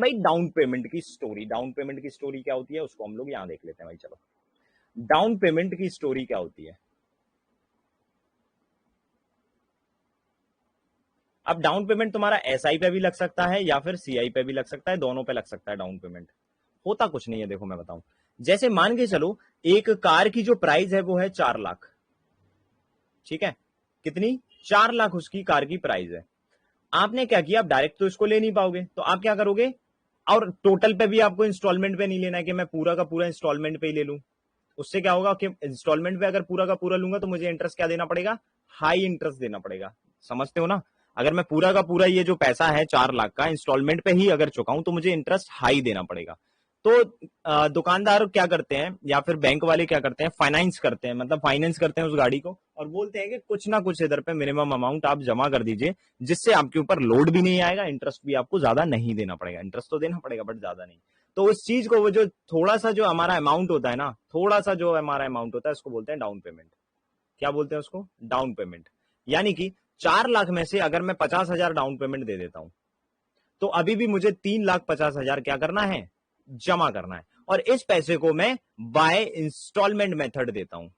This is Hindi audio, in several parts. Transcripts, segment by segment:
भाई डाउन पेमेंट की स्टोरी। डाउन पेमेंट की स्टोरी क्या होती है उसको हम लोग यहां देख लेते हैं भाई। चलो, डाउन पेमेंट की स्टोरी क्या होती है। अब डाउन पेमेंट तुम्हारा एसआई पे भी लग सकता है या फिर सीआई पे भी लग सकता है, दोनों पे लग सकता है डाउन पेमेंट। होता कुछ नहीं है, देखो मैं बताऊं। जैसे मान के चलो एक कार की जो प्राइस है वो है 4 लाख, ठीक है, कितनी, 4 लाख उसकी कार की प्राइस है। आपने क्या किया, आप डायरेक्ट तो इसको ले नहीं पाओगे, तो आप क्या करोगे, और टोटल पे भी आपको इंस्टॉलमेंट पे नहीं लेना है कि मैं पूरा का पूरा इंस्टॉलमेंट पे ही ले लूं। उससे क्या होगा कि इंस्टॉलमेंट पे अगर पूरा का पूरा लूंगा तो मुझे इंटरेस्ट क्या देना पड़ेगा, हाई इंटरेस्ट देना पड़ेगा। समझते हो ना। अगर मैं पूरा का पूरा ये जो पैसा है 4 लाख का इंस्टॉलमेंट पे ही अगर चुकाऊं तो मुझे इंटरेस्ट हाई देना पड़ेगा। तो दुकानदार क्या करते हैं या फिर बैंक वाले क्या करते हैं, फाइनेंस करते हैं, मतलब फाइनेंस करते हैं उस गाड़ी को और बोलते हैं कि कुछ ना कुछ इधर पे मिनिमम अमाउंट आप जमा कर दीजिए, जिससे आपके ऊपर लोड भी नहीं आएगा, इंटरेस्ट भी आपको ज्यादा नहीं देना पड़ेगा। इंटरेस्ट तो देना पड़ेगा बट ज्यादा नहीं। तो उस चीज को, वो जो थोड़ा सा जो हमारा अमाउंट होता है ना, थोड़ा सा जो हमारा अमाउंट होता है उसको बोलते हैं डाउन पेमेंट। क्या बोलते हैं उसको, डाउन पेमेंट। यानी कि 4 लाख में से अगर मैं 50,000 डाउन पेमेंट दे देता हूं तो अभी भी मुझे 3,50,000 क्या करना है, जमा करना है। और इस पैसे को मैं बाय इंस्टॉलमेंट मेथड देता हूं।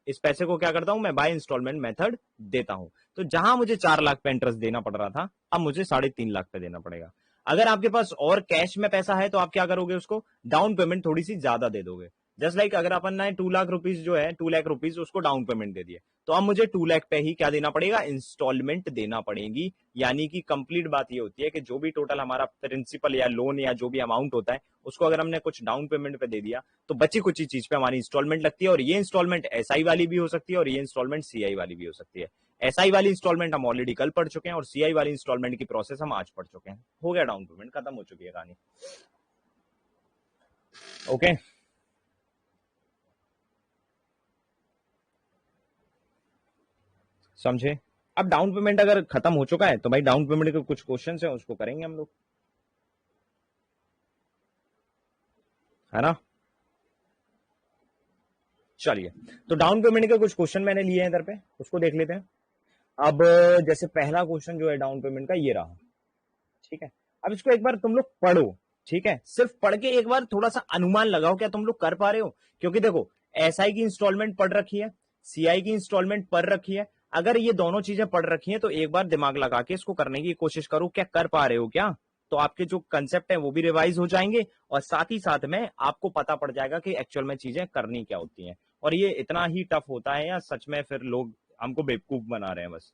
इस पैसे को क्या करता हूं मैं, बाय इंस्टॉलमेंट मेथड देता हूं। तो जहां मुझे 4 लाख पे इंटरेस्ट देना पड़ रहा था, अब मुझे 3.5 लाख पे देना पड़ेगा। अगर आपके पास और कैश में पैसा है तो आप क्या करोगे, उसको डाउन पेमेंट थोड़ी सी ज्यादा दे दोगे। जस्ट लाइक अगर अपन ने 2 लाख रुपीज जो है, 2 लाख रुपीज उसको डाउन पेमेंट दे दिए, तो अब मुझे 2 लाख पे ही क्या देना पड़ेगा, इंस्टॉलमेंट देना पड़ेगी। यानी कि कंप्लीट बात ये होती है कि जो भी टोटल हमारा प्रिंसिपल या लोन या जो भी अमाउंट होता है उसको अगर हमने कुछ डाउन पेमेंट पे दे दिया तो बची कुछ ही चीज पे हमारी इंस्टॉलमेंट लगती है। और ये इंस्टॉलमेंट एसआई वाली भी हो सकती है और ये इंस्टॉलमेंट सीआई वाली भी हो सकती है। एसआई वाली इंस्टॉलमेंट हम ऑलरेडी कल पढ़ चुके हैं और सीआई वाली इंस्टॉलमेंट की प्रोसेस हम आज पढ़ चुके हैं। हो गया, डाउन पेमेंट खत्म हो चुकी है कहानी। ओके, समझे। अब डाउन पेमेंट अगर खत्म हो चुका है तो भाई डाउन पेमेंट के कुछ क्वेश्चन है उसको करेंगे हम लोग, है ना। चलिए, तो डाउन पेमेंट के कुछ क्वेश्चन मैंने लिए हैं इधर पे, उसको देख लेते हैं। अब जैसे पहला क्वेश्चन जो है डाउन पेमेंट का ये रहा, ठीक है। अब इसको एक बार तुम लोग पढ़ो, ठीक है, सिर्फ पढ़ के एक बार थोड़ा सा अनुमान लगाओ क्या तुम लोग कर पा रहे हो। क्योंकि देखो, एसआई की इंस्टॉलमेंट पढ़ रखी है, सीआई की इंस्टॉलमेंट पढ़ रखी है। अगर ये दोनों चीजें पढ़ रखी हैं तो एक बार दिमाग लगा के इसको करने की कोशिश करो, क्या कर पा रहे हो क्या। तो आपके जो कंसेप्ट है वो भी रिवाइज हो जाएंगे और साथ ही साथ में आपको पता पड़ जाएगा कि एक्चुअल में चीजें करनी क्या होती हैं। और ये इतना ही टफ होता है या सच में फिर लोग हमको बेवकूफ बना रहे हैं बस।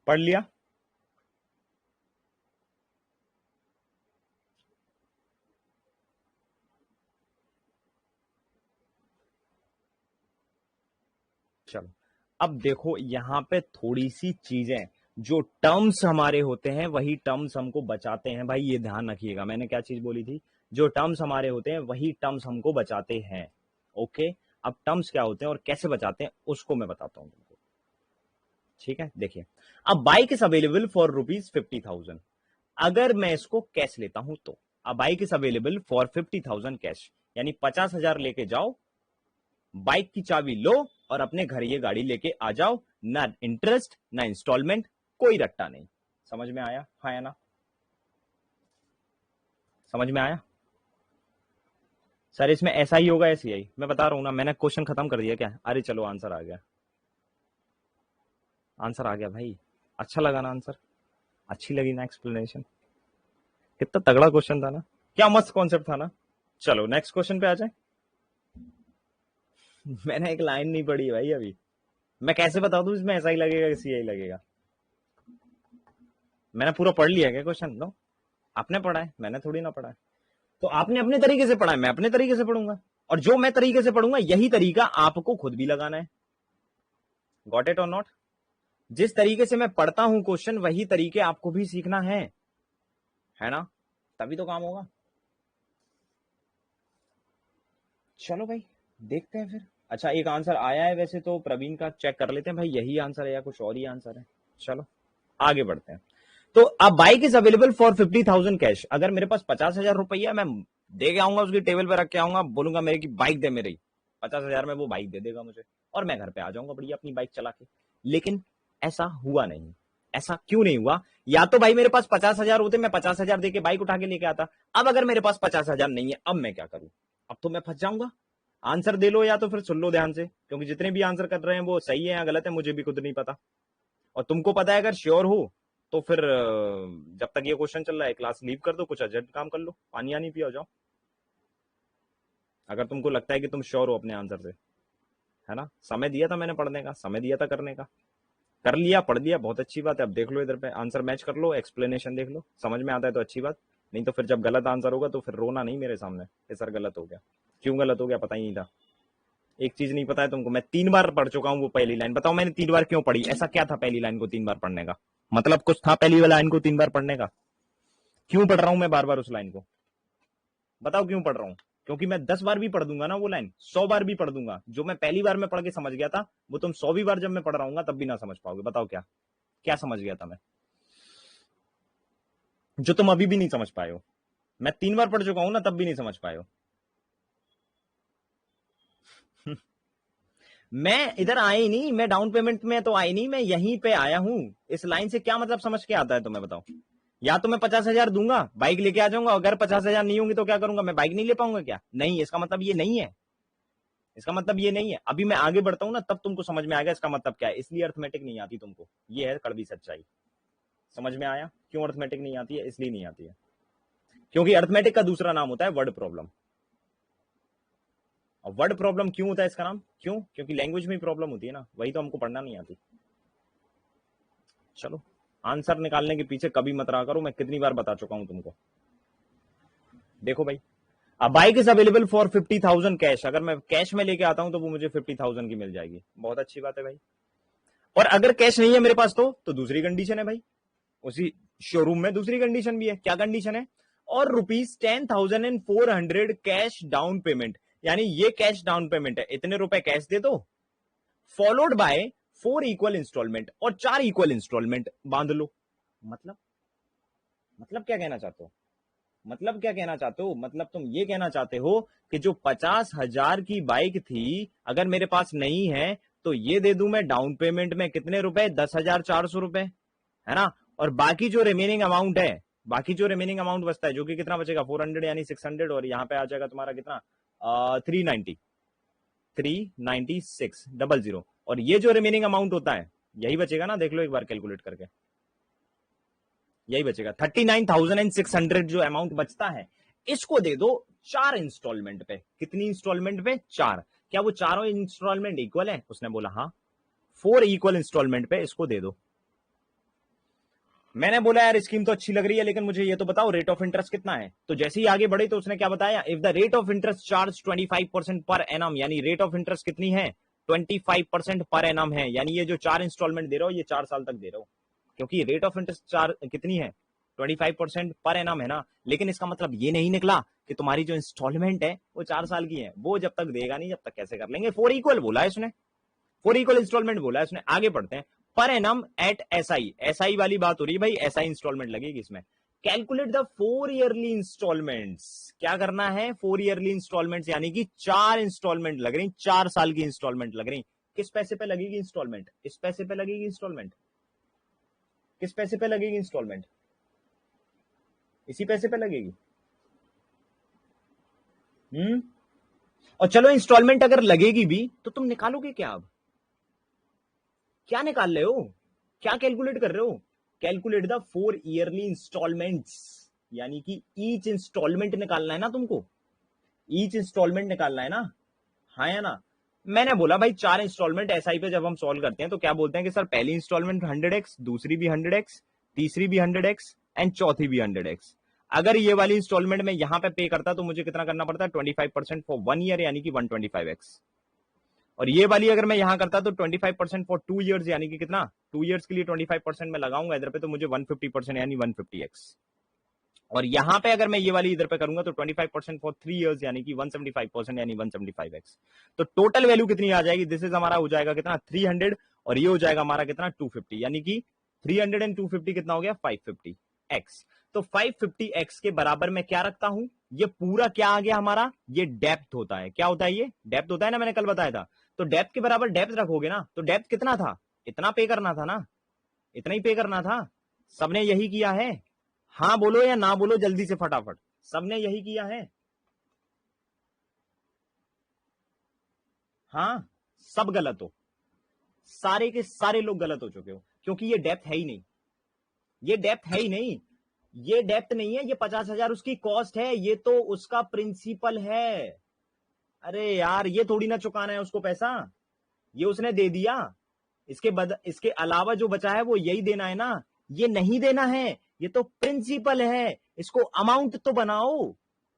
पढ़ लिया। चलो, अब देखो यहाँ पे थोड़ी सी चीजें, जो टर्म्स हमारे होते हैं वही टर्म्स हमको बचाते हैं भाई, ये ध्यान रखिएगा। मैंने क्या चीज बोली थी, जो टर्म्स हमारे होते हैं वही टर्म्स हमको बचाते हैं। ओके, अब टर्म्स क्या होते हैं और कैसे बचाते हैं उसको मैं बताता हूँ तुमको, ठीक है। देखिए, अब बाइक इज अवेलेबल फॉर ₹50,000। अगर मैं इसको कैश लेता हूं तो, अब bike is available for 50,000 cash, यानी 50,000 लेके जाओ, बाइक की चाबी लो और अपने घर ये गाड़ी लेके आ जाओ। ना इंटरेस्ट ना इंस्टॉलमेंट, कोई रट्टा नहीं। समझ में आया, हाँ या ना, समझ में आया। सर इसमें ऐसा ही होगा, ऐसी ही मैं बता रहा हूं ना, मैंने क्वेश्चन खत्म कर दिया क्या, अरे चलो आंसर आ गया, आंसर आ गया भाई। अच्छा लगा ना आंसर, अच्छी लगी ना एक्सप्लेनेशन, कितना तगड़ा क्वेश्चन था ना, क्या मस्त कॉन्सेप्ट था ना। चलो नेक्स्ट क्वेश्चन पे आ जाए। मैंने एक लाइन नहीं पढ़ी भाई अभी, मैं कैसे बता दूं इसमें ऐसा ही लगेगा कि सी आई लगेगा। मैंने पूरा पढ़ लिया क्या क्वेश्चन, नो, आपने पढ़ा है, मैंने थोड़ी ना पढ़ा है। तो आपने अपने तरीके से पढ़ा है, मैं अपने तरीके से पढ़ूंगा, और जो मैं तरीके से पढ़ूंगा यही तरीका आपको खुद भी लगाना है। गॉट इट और नॉट? जिस तरीके से मैं पढ़ता हूं क्वेश्चन, वही तरीके आपको भी सीखना है ना, तभी तो काम होगा। चलो भाई देखते हैं फिर। अच्छा एक आंसर आया है वैसे तो, प्रवीण का चेक कर लेते हैं भाई, यही आंसर है या कुछ और ही आंसर है। चलो आगे बढ़ते हैं। तो अब bike is available for 50,000 cash. अगर मेरे पास 50,000 रुपया, मैं दे के आऊंगा, उसकी टेबल पे रख के आऊंगा, बोलूंगा मेरे की बाइक दे, मेरी 50,000 में वो बाइक दे देगा मुझे, और मैं घर पे आ जाऊंगा बढ़िया अपनी बाइक चला के। लेकिन ऐसा हुआ नहीं। ऐसा क्यों नहीं हुआ? या तो भाई मेरे पास 50,000 होते, मैं 50,000 देके बाइक उठा के लेके आता। अब अगर मेरे पास 50,000 नहीं है, अब मैं क्या करूं? अब तो मैं फंस जाऊंगा। आंसर दे लो या तो फिर सुन लो ध्यान से, क्योंकि जितने भी आंसर कर रहे हैं वो सही है या गलत है मुझे भी खुद नहीं पता, और तुमको पता है। अगर श्योर हो तो फिर जब तक ये क्वेश्चन चल रहा है क्लास लीव कर दो, कुछ अर्जेंट काम कर लो, पानी आनी पिया जाओ, अगर तुमको लगता है कि तुम श्योर हो अपने आंसर से, है ना। समय दिया था मैंने पढ़ने का, समय दिया था करने का, कर लिया, पढ़ लिया, बहुत अच्छी बात है। अब देख लो इधर पे आंसर मैच कर लो, एक्सप्लेनेशन देख लो, समझ में आता है तो अच्छी बात, नहीं तो फिर जब गलत आंसर होगा तो फिर रोना नहीं मेरे सामने कि सर गलत हो गया। क्यों गलत हो गया? पता ही नहीं था। एक चीज नहीं पता है तुमको, मैं 3 बार पढ़ चुका हूं वो पहली लाइन। बताओ मैंने 3 बार क्यों पढ़ी? ऐसा क्या था पहली लाइन को 3 बार पढ़ने का? मतलब कुछ था पहली वाली लाइन को 3 बार पढ़ने का? क्यों पढ़ रहा हूं मैं बार बार उस लाइन को? बताओ क्यों पढ़ रहा हूं? क्योंकि मैं 10 बार भी पढ़ दूंगा ना वो लाइन, 100 बार भी पढ़ दूंगा, जो मैं पहली बार में पढ़ के समझ गया था वो तुम 100वीं बार जब मैं पढ़ रहा हूँ तब भी ना समझ पाओगे। बताओ क्या क्या समझ गया था मैं, जो तुम अभी भी नहीं समझ पाए हो? मैं 3 बार पढ़ चुका हूं ना, तब भी नहीं समझ पाए हो। मैं इधर आया ही नहीं, मैं डाउन पेमेंट में तो आई नहीं, मैं यहीं पे आया हूं। इस लाइन से क्या मतलब समझ के आता है तुम्हें? बताओ। या तो मैं 50,000 दूंगा, बाइक लेके आ जाऊंगा, अगर 50,000 नहीं होंगी तो क्या करूंगा? मैं बाइक नहीं ले पाऊंगा क्या? नहीं, इसका मतलब ये नहीं है। इसका मतलब ये नहीं है। अभी मैं आगे बढ़ता हूं ना, तब तुमको समझ में आएगा इसका मतलब क्या है। इसलिए अर्थमेटिक नहीं आती तुमको, ये है कड़वी सच्चाई। समझ में आया क्यों अर्थमेटिक नहीं आती है? इसलिए नहीं आती है क्योंकि अर्थमेटिक का दूसरा नाम होता है वर्ड प्रॉब्लम। और वर्ड प्रॉब्लम क्यों होता है इसका नाम? क्यों? क्योंकि लैंग्वेज में प्रॉब्लम होती है ना, वही तो हमको पढ़ना नहीं आती। चलो आंसर निकालने के पीछे कभी मत रहा करो, मैं कितनी बार बता चुका हूं तुमको। देखो भाई, अब bike is available for 50,000 cash. अगर मैं कैश में लेके आता हूं तो वो मुझे 50,000 की मिल जाएगी। बहुत अच्छी बात है भाई। और अगर कैश नहीं है मेरे पास तो दूसरी कंडीशन है भाई, उसी शोरूम में दूसरी कंडीशन भी है। क्या कंडीशन है? और ₹10,400 कैश डाउन पेमेंट, यानी ये कैश डाउन पेमेंट है, इतने रुपए कैश दे दो, फॉलोड बाय 4 इक्वल इंस्टॉलमेंट, और 4 इक्वल इंस्टॉलमेंट बांध लो। मतलब क्या कहना चाहते हो? मतलब क्या कहना चाहते हो? मतलब तुम ये कहना चाहते हो कि जो 50,000 की बाइक थी, अगर मेरे पास नहीं है तो ये दे दूं मैं डाउन पेमेंट में, कितने रुपए? 10,400 रुपए, है ना। और बाकी जो रिमेनिंग अमाउंट है, बाकी जो रिमेनिंग अमाउंट बचता है, जो कि कितना बचेगा? 400 यानी 600, और यहाँ पे आ जाएगा तुम्हारा कितना? 390, 396,000। और ये जो रिमेनिंग अमाउंट होता है यही बचेगा ना, देख लो एक बार कैलकुलेट करके, यही बचेगा 39,600। जो अमाउंट बचता है इसको दे दो 4 इंस्टॉलमेंट पे। कितनी इंस्टॉलमेंट पे? 4। क्या वो चारों इंस्टॉलमेंट इक्वल है? उसने बोला हाँ। 4 इक्वल इंस्टॉलमेंट पे इसको दे दो। मैंने बोला यार स्कीम तो अच्छी लग रही है, लेकिन मुझे ये तो बताओ रेट ऑफ इंटरेस्ट कितना है। तो जैसे ही आगे बढ़े तो उसने क्या बताया? If the rate of interest charge 25% per annum, यानी रेट ऑफ इंटरेस्ट कितनी है? 25% पर एनम है, यानी ये जो 4 इंस्टॉलमेंट दे रहे हो ये 4 साल तक दे रहे हो, क्योंकि रेट ऑफ इंटरेस्ट चार्ज कितनी है? 25% पर एनम है ना। लेकिन इसका मतलब ये नहीं निकला कि तुम्हारी जो इंस्टॉलमेंट है वो 4 साल की है। वो जब तक देगा नहीं, जब तक कैसे कर लेंगे? 4 इक्वल बोला है उसने, 4 इक्वल इंस्टॉलमेंट बोला है उसने। आगे बढ़ते हैं। Per annum eight SI, SI वाली बात हो रही है भाई, एसआई इंस्टॉलमेंट लगेगी इसमें। Calculate the 4 yearly instalments. क्या करना है? 4 ईयरली इंस्टॉलमेंट्स, यानी कि 4 इंस्टॉलमेंट लग रही, 4 साल की इंस्टॉलमेंट लग रही। किस पैसे पे लगेगी इंस्टॉलमेंट? इस पैसे पे लगेगी इंस्टॉलमेंट। किस पैसे पे लगेगी इंस्टॉलमेंट? इसी पैसे पे लगेगी। और चलो इंस्टॉलमेंट अगर लगेगी भी तो तुम निकालोगे क्या? अब क्या निकाल रहे हो? क्या कैलकुलेट कर रहे हो? कैलकुलेट द 4 ईयरली इंस्टॉलमेंट्स, यानी कि ईच इंस्टॉलमेंट निकालना है ना तुमको, ईच इंस्टॉलमेंट निकालना है ना, हाँ या ना। मैंने बोला भाई 4 इंस्टॉलमेंट एसआई पे जब हम सॉल्व करते हैं तो क्या बोलते हैं कि सर पहली इंस्टॉलमेंट 100x, दूसरी भी 100x, तीसरी भी 100x एंड चौथी भी 100x। अगर ये वाली इंस्टॉलमेंट में यहां पे पे करता तो मुझे कितना करना पड़ता है 25% फॉर 1 ईयर यानी कि 125x। और ये वाली अगर मैं यहां करता तो 25% फॉर 2 ईयर्स यानी कि कितना 2 ईयर्स के लिए 25% में लगाऊंगा इधर पे तो मुझे 150% यानी 150x। और यहां पे अगर मैं ये वाली इधर पे करूंगा तो 25% फॉर 3 ईयर्स यानी कि 175% यानी 175x। तो टोटल वैल्यू कितनी आ जाएगी, दिस इज हमारा हो जाएगा कितना 300 और ये हो जाएगा हमारा कितना 250 यानी कि 300 एंड 250 कितना हो गया 550x। तो 550x के बराबर मैं क्या रखता हूं, ये पूरा क्या आ गया हमारा, ये डेप्थ होता है। क्या होता है, ये डेप्थ होता है ना, मैंने कल बताया था। तो डेप्थ के बराबर डेप्थ रखोगे ना, तो डेप्थ कितना था, इतना पे करना था ना, इतना ही पे करना था। सबने यही किया है, हाँ बोलो या ना बोलो जल्दी से फटाफट, सबने यही किया है। हाँ सब गलत हो, सारे के सारे लोग गलत हो चुके हो, क्योंकि ये डेप्थ है ही नहीं, ये डेप्थ है ही नहीं, ये डेप्थ नहीं है, ये 50,000 उसकी कॉस्ट है, ये तो उसका प्रिंसिपल है। अरे यार ये थोड़ी ना चुकाना है उसको पैसा, ये उसने दे दिया, इसके अलावा जो बचा है वो यही देना है ना, ये नहीं देना है, ये तो प्रिंसिपल है, इसको अमाउंट तो बनाओ,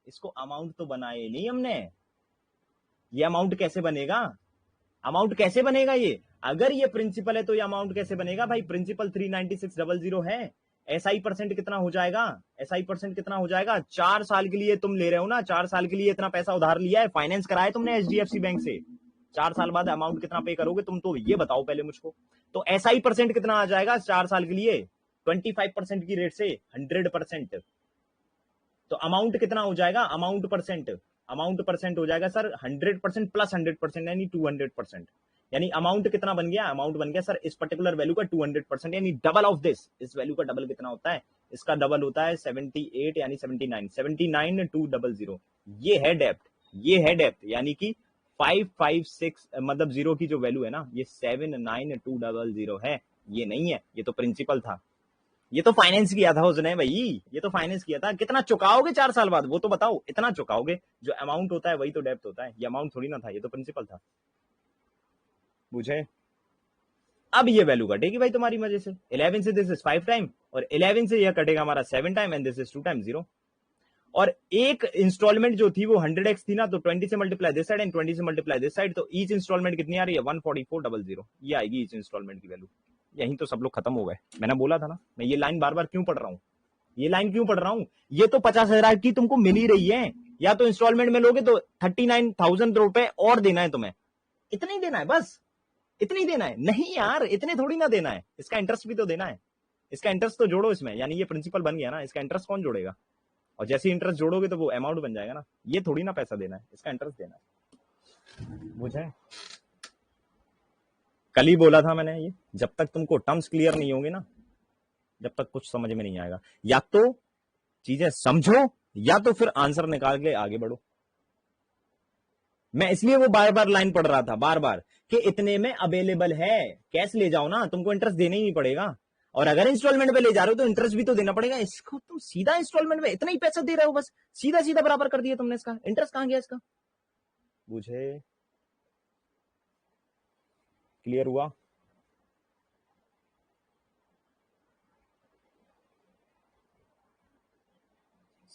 इसको अमाउंट तो बनाए नहीं हमने। ये अमाउंट कैसे बनेगा, अमाउंट कैसे बनेगा ये, अगर ये प्रिंसिपल है तो ये अमाउंट कैसे बनेगा भाई, प्रिंसिपल 396,000 है, एसआई परसेंट कितना हो जाएगा, एसआई परसेंट कितना हो जाएगा, 4 साल के लिए तुम ले रहे हो ना, 4 साल के लिए इतना पैसा उधार लिया है, फाइनेंस कराया तुमने एचडीएफसी बैंक से, 4 साल बाद अमाउंट कितना पे करोगे तुम, तो ये बताओ पहले मुझको। तो एसआई परसेंट कितना आ जाएगा 4 साल के लिए, 25% की रेट से 100%। तो अमाउंट कितना हो जाएगा, अमाउंट परसेंट, अमाउंट परसेंट हो जाएगा सर 100% प्लस 100% यानी 200%। यानी अमाउंट कितना बन गया, अमाउंट बन गया सर इस पर्टिकुलर वैल्यू का 200% यानी डबल ऑफ दिस, इस वैल्यू का डबल कितना होता है, इसका डबल होता है 78 यानी 79 ये है डेप्थ, ये है डेप्थ यानी कि 556 मतलब जीरो की जो वैल्यू है ना ये 79200 है, ये नहीं है, ये तो प्रिंसिपल था, ये तो फाइनेंस किया था उसने भाई, ये तो फाइनेंस किया था। कितना चुकाओगे 4 साल बाद वो तो बताओ, इतना चुकाओगे, जो अमाउंट होता है वही तो डेप्थ होता है, ये अमाउंट थोड़ी ना था, ये तो प्रिंसिपल था, बुझे। अब ये वैल्यू कटेगी भाई तुम्हारी मजे से, 11 से दिस इज 5 टाइम और 11 से यह कटेगा हमारा 7 time and this is 2 time 0। और एक इंस्टॉलमेंट जो थी वो 100x थी ना, तो 20 से मल्टीप्लाई दिस साइड एंड 20 से मल्टीप्लाई दिस साइड, तो ईच इंस्टॉलमेंट कितनी आ रही है 144,000, ये आएगी ईच इंस्टॉलमेंट की वैल्यू। यहीं तो सब लोग खत्म हो गए, मैंने बोला था ना, मैं ये लाइन बार बार क्यों पढ़ रहा हूं, ये लाइन क्यों पढ़ रहा हूं, ये तो 50,000 की तुमको मिल ही रही है, या तो इंस्टॉलमेंट में लोगे तो 39,000 रुपए और देना है तुम्हें, इतना ही देना है बस, इतनी देना है, नहीं यार इतने थोड़ी ना देना है, इसका इंटरेस्ट भी तो देना है, इसका इंटरेस्ट तो जोड़ो इसमें, यानी ये प्रिंसिपल बन गया ना, इसका इंटरेस्ट कौन जोड़ेगा, और जैसे इंटरेस्ट जोड़ोगे तो वो अमाउंट बन जाएगा ना, ये थोड़ी ना पैसा देना है, इसका इंटरेस्ट देना है, बुझे। कल ही बोला था मैंने, ये जब तक तुमको टर्म्स क्लियर नहीं होंगे ना, जब तक कुछ समझ में नहीं आएगा, या तो चीजें समझो या तो फिर आंसर निकाल के आगे बढ़ो। मैं इसलिए वो बार बार लाइन पढ़ रहा था, बार बार, कि इतने में अवेलेबल है, कैश ले जाओ ना, तुमको इंटरेस्ट देना ही नहीं पड़ेगा, और अगर इंस्टॉलमेंट पे ले जा रहे हो तो इंटरेस्ट भी तो देना पड़ेगा, इसको तुम सीधा इंस्टॉलमेंट में इतना ही पैसा दे रहे हो, बस सीधा सीधा बराबर कर दिया तुमने, इसका इंटरेस्ट कहां गया इसका, बुझे, क्लियर हुआ।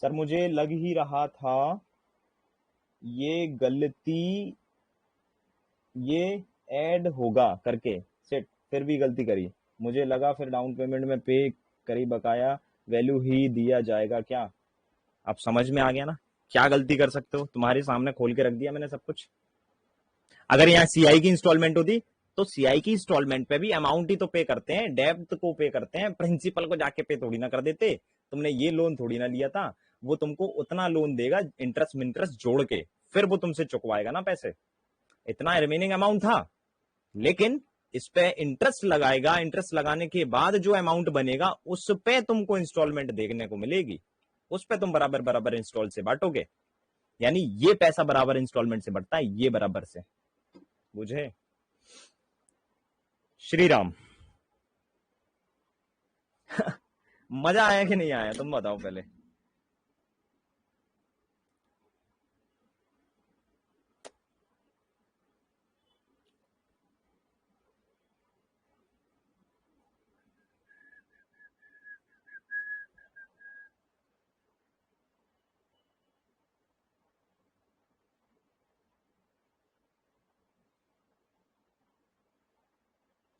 सर मुझे लग ही रहा था ये गलती, ये ऐड होगा करके सेट, फिर भी गलती करी, मुझे लगा फिर डाउन पेमेंट में पे करी बकाया वैल्यू ही दिया जाएगा क्या, अब समझ में आ गया ना, क्या गलती कर सकते हो, तुम्हारे सामने खोल के रख दिया मैंने सब कुछ। अगर यहाँ सीआई की इंस्टॉलमेंट होती तो सीआई की इंस्टॉलमेंट पे भी अमाउंट ही तो पे करते हैं, डेब्ट को पे करते हैं, प्रिंसिपल को जाके पे थोड़ी ना कर देते, तुमने ये लोन थोड़ी ना लिया था, वो तुमको उतना लोन देगा इंटरेस्ट इंटरेस्ट जोड़ के, फिर वो तुमसे चुकवाएगा ना पैसे, इतना रिमेनिंग अमाउंट था, लेकिन इस पे इंटरेस्ट लगाएगा, इंटरेस्ट लगाने के बाद जो अमाउंट बनेगा उस पे तुमको इंस्टॉलमेंट देखने को मिलेगी, उस पे तुम बराबर बराबर इंस्टॉल से बांटोगे, यानी ये पैसा बराबर इंस्टॉलमेंट से बढ़ता है, ये बराबर से, बुझे। श्री राम। मजा आया कि नहीं आया तुम बताओ पहले।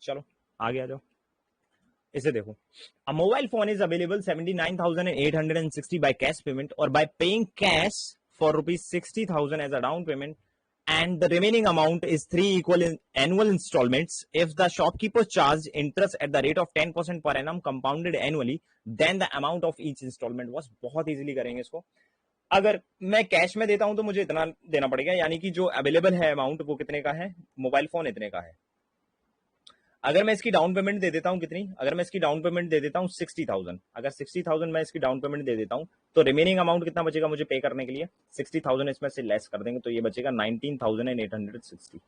चलो आगे आ जाओ, इसे देखो। A mobile phone is available 79,860 by cash payment और by paying cash for ₹60,000 as a down payment and the remaining amount is 3 equal annual installments. If the shopkeeper charged interest at the rate of 10% per annum compounded annually, then the amount of each installment was, बहुत इजीली करेंगे इसको। अगर मैं कैश में देता हूं तो मुझे इतना देना पड़ेगा, यानी कि जो अवेलेबल है अमाउंट वो कितने का है, मोबाइल फोन इतने का है। अगर मैं इसकी डाउन पेमेंट दे देता हूं कितनी, अगर मैं इसकी डाउन पेमेंट दे देता हूं 60,000, अगर 60,000 मैं इसकी डाउन पेमेंट दे देता हूं तो रिमेनिंग अमाउंट कितना बचेगा मुझे पे करने के लिए, 60,000 इसमें से लेस कर देंगे तो ये बचेगा 19,860।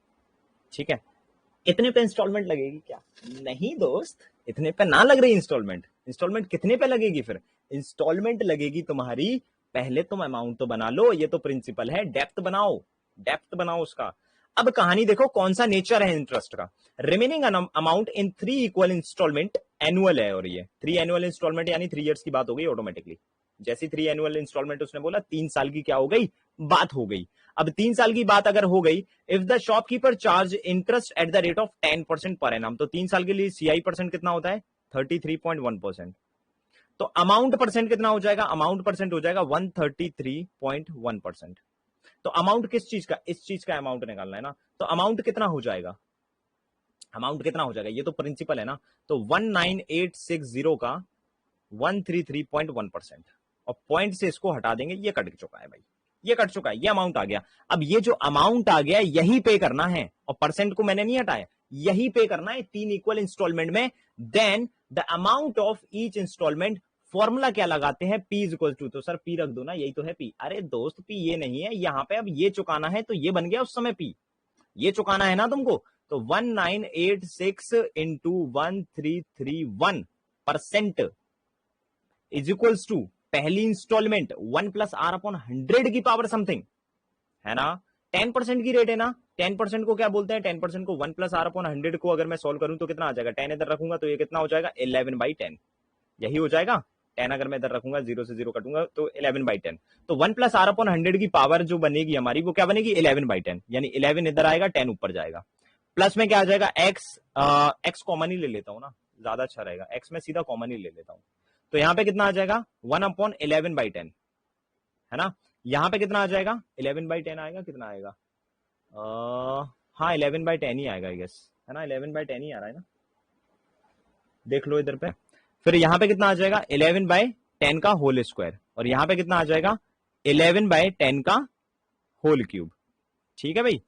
ठीक है, इतने पे इंस्टॉलमेंट लगेगी क्या? नहीं दोस्त, इतने पे ना लग रही इंस्टॉलमेंट। इंस्टॉलमेंट कितने पे लगेगी फिर? इंस्टॉलमेंट लगेगी तुम्हारी, पहले तुम अमाउंट तो बना लो, ये तो प्रिंसिपल है, डेप्थ बनाओ, डेप्थ बनाओ उसका। अब कहानी देखो कौन सा नेचर है इंटरेस्ट का। Remaining amount in 3 equal instalment annual है, और ये 3 एनुअल इंस्टॉलमेंट यानी 3 इयर्स की बात हो गई ऑटोमेटिकली। जैसी 3 एनुअल इंस्टॉलमेंट उसने बोला 3 साल की क्या हो गई, बात हो गई। अब 3 साल की बात अगर हो गई, if the shopkeeper charge interest at the rate of 10% per annum, तो 3 साल के लिए सीआई परसेंट कितना होता है 33.1%। तो अमाउंट परसेंट कितना हो जाएगा, अमाउंट परसेंट हो जाएगा 133.1%। तो अमाउंट किस चीज का, इस चीज का अमाउंट निकालना है ना, तो अमाउंट कितना हो जाएगा, अमाउंट कितना हो जाएगा, ये तो प्रिंसिपल है ना। तो 19860 का 133.1%, और पॉइंट से इसको हटा देंगे, ये कट चुका है भाई, ये कट चुका है, ये अमाउंट आ गया। अब ये जो अमाउंट आ गया यही पे करना है, और परसेंट को मैंने नहीं हटाया, यही पे करना है 3 इक्वल इंस्टॉलमेंट में। Then the amount of each instalment, formula क्या लगाते हैं, P इज इक्वल टू, तो सर P रख दो ना, यही तो है P। अरे दोस्त P ये नहीं है यहां पे, अब ये चुकाना है तो ये बन गया उस समय P, ये चुकाना है ना तुमको। तो 1986 इंटू 1331% इज इक्वल्स टू पहली इंस्टॉलमेंट 1 प्लस आर अपॉन 100 की पावर समथिंग, है ना। 10% की रेट है ना, 10% को क्या बोलते हैं, 10% को 1 प्लस आर अपॉन 100 को अगर मैं सॉल्व करूं तो कितना आ जाएगा, 10 इधर रखूंगा तो ये कितना हो जाएगा 11/10, यही हो जाएगा। 10 अगर मैं इधर रखूंगा, 0 से 0 कटूंगा तो 11/10। तो 1 प्लस आर अपॉन 100 की पावर जो बनेगी हमारी वो क्या बनेगी 11/10, यानी 11 इधर आएगा 10 ऊपर जाएगा। प्लस में क्या आ जाएगा एक्स कॉमन ही ले लेता हूं ना, ज्यादा अच्छा रहेगा, एक्स में सीधा कॉमन ही ले लेता हूं। तो यहां पे कितना आ जाएगा 1/11/10, है ना। यहां पे कितना आ जाएगा 11/10 आएगा, कितना आएगा हाँ 11/10 ही आएगा आई गेस, है ना, 11/10 ही आ रहा है ना, देख लो इधर पे। फिर यहां पे कितना आ जाएगा 11/10 का होल स्क्वायर, और यहां पे कितना आ जाएगा 11/10 का होल क्यूब। ठीक है भाई,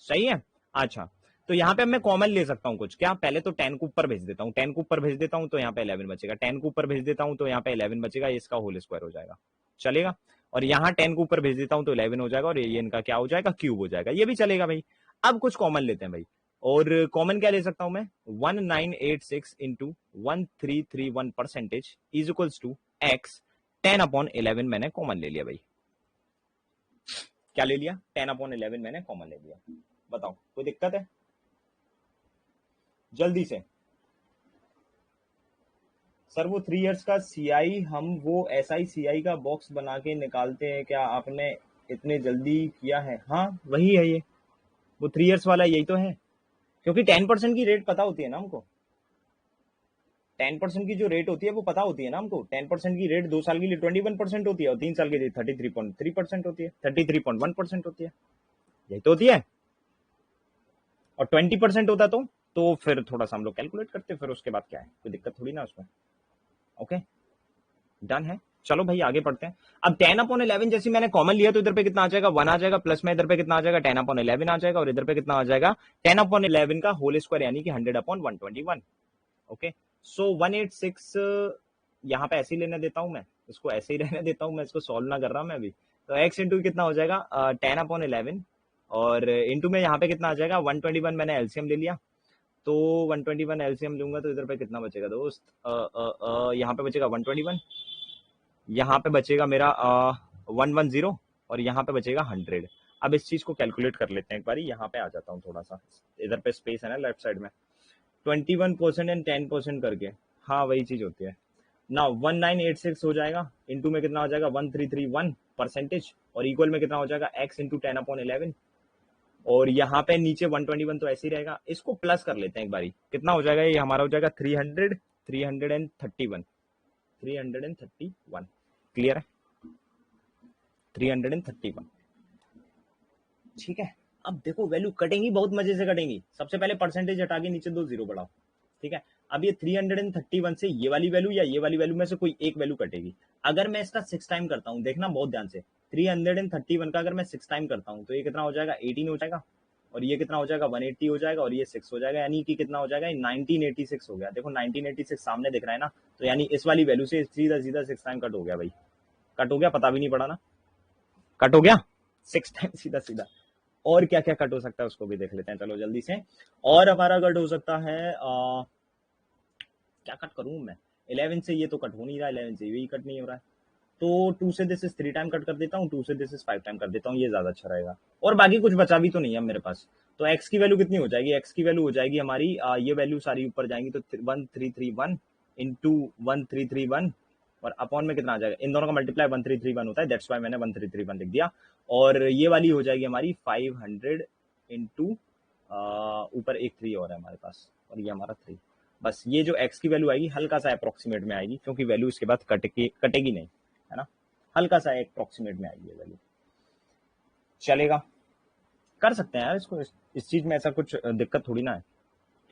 सही है। अच्छा, तो यहां पे अब मैं कॉमन ले सकता हूं कुछ, क्या पहले तो 10 को ऊपर भेज देता हूं, 10 को ऊपर भेज देता हूं तो यहाँ पे 11 बचेगा, 10 को ऊपर भेज देता हूं तो यहाँ पे 11 बचेगा, इसका होल स्क्वायर हो जाएगा, चलेगा। और यहाँ 10 को ऊपर भेज देता हूं तो 11 हो जाएगा, और ये इनका क्या हो जाएगा क्यूब हो जाएगा, ये भी चलेगा भाई। अब कुछ कॉमन लेते हैं भाई, और कॉमन क्या ले सकता हूं मैं 1986 into 1331% is equals to X 10/11 मैंने कॉमन ले लिया भाई, क्या ले लिया 10/11 मैंने कॉमन ले लिया। बताओ कोई दिक्कत है, जल्दी से। सर वो 3 इयर्स का सीआई, हम वो एसआई सीआई का बॉक्स बना के निकालते हैं, क्या आपने इतने जल्दी किया है? हाँ वही है ये, वो 3 इयर्स वाला यही तो है, क्योंकि 10% की रेट पता होती है ना हमको, 10% की जो रेट होती है वो पता होती है ना हमको। 10% की रेट 2 साल के लिए 21% होती है, और 3 साल के लिए 33.3% होती है, 33.1% होती है, यही तो होती है। और 20% होता तो फिर थोड़ा सा हम लोग कैलकुलेट करते, फिर उसके बाद क्या है, कोई दिक्कत थोड़ी ना उसमें। ओके डन है, चलो भाई आगे पढ़ते हैं। अब 10/11 जैसे मैंने कॉमन लिया तो इधर पे कितना आ जाएगा 1 आ जाएगा, प्लस में इधर पे कितना आ जाएगा 10/11 आ जाएगा, और इधर पे कितना आ जाएगा 10/11 का होल स्क्वायर यानी कि 100/121। ओके सो 186 यहाँ पे ऐसे ही लेने देता हूं मैं, इसको ऐसे ही रहने देता हूं मैं, इसको सॉल्व ना कर रहा मैं अभी। तो x इंटू कितना हो जाएगा 10/11, और इंटू में यहाँ पे कितना आ जाएगा 121, मैंने एलसीएम ले लिया, तो 121 एलसीएम लूंगा तो इधर पे कितना बचेगा दोस्त, यहाँ पे बचेगा 121, यहाँ पे बचेगा मेरा 110, और यहाँ पे बचेगा 100। अब इस चीज को कैलकुलेट कर लेते हैं एक बार, यहाँ पे आ जाता हूँ थोड़ा सा, इधर पे स्पेस है ना लेफ्ट साइड में, 21% एंड 10% करके, हाँ वही चीज होती है ना। 1986 हो जाएगा, इंटू में कितना हो जाएगा 1331%, और इक्वल में कितना हो जाएगा x इंटू 10/11, और यहाँ पे नीचे 121 तो ऐसे ही रहेगा। इसको प्लस कर लेते हैं एक बारी, कितना हो जाएगा ये हमारा, हो जाएगा 300, 331, 331। क्लियर है, 331। ठीक है, अब देखो वैल्यू कटेंगी, बहुत मजे से कटेंगी। सबसे पहले परसेंटेज हटा के नीचे 2 जीरो बढ़ाओ। ठीक है, अब ये 331 से ये वाली वैल्यू या ये वाली वैल्यू में से कोई एक वैल्यू कटेगी। अगर मैं इसका 6 टाइम करता हूं, देखना बहुत ध्यान से, 331 का अगर मैं 6 टाइम करता हूं तो ये कितना हो जाएगा, 18 हो जाएगा, और ये कितना हो जाएगा, 180 हो जाएगा, और ये 6 हो जाएगा, यानी कि कितना हो जाएगा, 1986 हो गया। देखो 1986 सामने दिख रहा है ना, तो यानी इस वाली वैल्यू से सीधा सीधा 6 टाइम कट हो गया भाई, कट हो गया, पता भी नहीं पड़ा ना, कट हो गया 6 टाइम सीधा सीधा। और क्या क्या कट हो सकता है उसको भी देख लेते हैं, चलो जल्दी से। और हमारा कट हो सकता है क्या कट करूं मैं, 11 से ये तो कट हो नहीं रहा, 11 से यही कट नहीं हो रहा है, तो 2 से दिस इज 3 टाइम कट कर देता हूँ, 2 से दिस इज 5 टाइम कर देता हूँ, ये ज्यादा अच्छा रहेगा। और बाकी कुछ बचा भी तो नहीं है मेरे पास। तो x की वैल्यू कितनी हो जाएगी, x की वैल्यू हो जाएगी हमारी ये वैल्यू सारी ऊपर जाएंगी, तो 1331 इंटू 1331, और अपॉन में कितना आ जाएगा, इन दोनों का मल्टीप्लाई 1331 होता है, दैट्स वाई मैंने 1331 लिख दिया। और ये वाली हो जाएगी हमारी 500 इंटू ऊपर एक 3 और है हमारे पास, और ये हमारा 3। बस ये जो x की वैल्यू आएगी हल्का सा अप्रोक्सीमेट में आएगी, क्योंकि वैल्यू इसके बाद कटेगी नहीं, है ना, हल्का सा अप्रोक्सीमेट में आएगी ये वैल्यू। चलेगा, कर सकते हैं यार इसको, इस चीज में ऐसा कुछ दिक्कत थोड़ी ना है,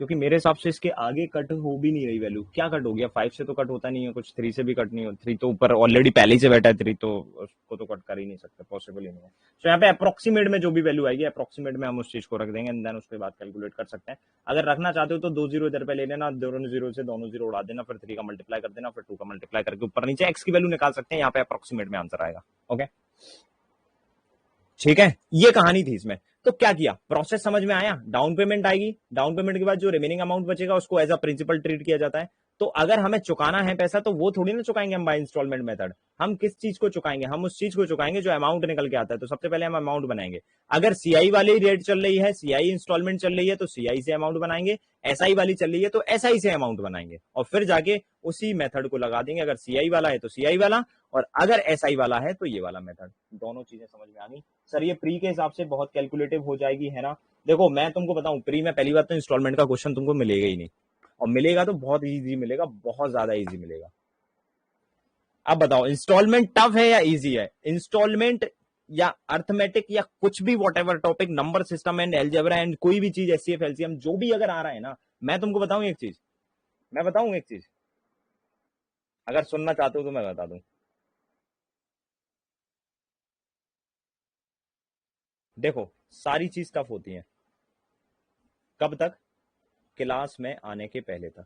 क्योंकि मेरे हिसाब से इसके आगे कट हो भी नहीं रही वैल्यू। क्या कट हो गया, 5 से तो कट होता नहीं है कुछ, 3 से भी कट नहीं हो, 3 तो ऊपर ऑलरेडी पहले ही से बैठा है 3, तो उसको तो कट कर ही नहीं सकते, पॉसिबल ही नहीं है। तो यहाँ पे अप्रोक्सीमेट में जो भी वैल्यू आएगी, अप्रोक्सीमेट में हम उस चीज को रख देंगे, एंड देन उसके बाद कैलकुलेट कर सकते हैं। अगर रखना चाहते हो तो 2 जीरो इधर पे ले लेना, दोनों जीरो से दोनों जीरो उड़ा देना, फिर 3 का मल्टीप्लाई कर देना, फिर 2 का मल्टीप्लाई करके ऊपर नीचे एक्स की वैल्यू निकाल सकते हैं, यहाँ पे अप्रोक्सीमेट में आंसर आएगा। ओके ठीक है, ये कहानी थी इसमें। तो क्या किया, प्रोसेस समझ में आया, डाउन पेमेंट आएगी, डाउन पेमेंट के बाद जो रिमेनिंग अमाउंट बचेगा उसको एज अ प्रिंसिपल ट्रीट किया जाता है। तो अगर हमें चुकाना है पैसा तो वो थोड़ी ना चुकाएंगे हम बाय इंस्टॉलमेंट मेथड, हम किस चीज को चुकाएंगे, हम उस चीज को चुकाएंगे जो अमाउंट निकल के आता है। तो सबसे पहले हम अमाउंट बनाएंगे, अगर सीआई वाली रेट चल रही है, सीआई इंस्टॉलमेंट चल रही है तो सीआई से अमाउंट बनाएंगे, एसआई वाली चल रही है तो एसआई से अमाउंट बनाएंगे, और फिर जाके उसी मेथड को लगा देंगे। अगर सीआई वाला है तो सीआई वाला, और अगर एसआई वाला है तो ये वाला मेथड। दोनों चीजें समझ में आ गई सर, ये प्री के हिसाब से बहुत कैलकुलेटिव हो जाएगी, है ना। देखो मैं तुमको बताऊं, प्री में पहली बात तो इंस्टॉलमेंट का क्वेश्चन तुमको मिलेगा ही नहीं, और मिलेगा तो बहुत इजी मिलेगा, बहुत ज्यादा इजी मिलेगा। अब बताओ इंस्टॉलमेंट टफ है या इजी है, इंस्टॉलमेंट या अर्थमेटिक या कुछ भी, what ever topic, number system and algebra and कोई भी चीज, एचसीएफ एलसीएम जो भी अगर आ रहा है ना, मैं तुमको बताऊं एक चीज, मैं बताऊं एक चीज, अगर सुनना चाहते हो तो मैं बता दूं। देखो सारी चीज टफ होती है, कब तक, क्लास में आने के पहले तक।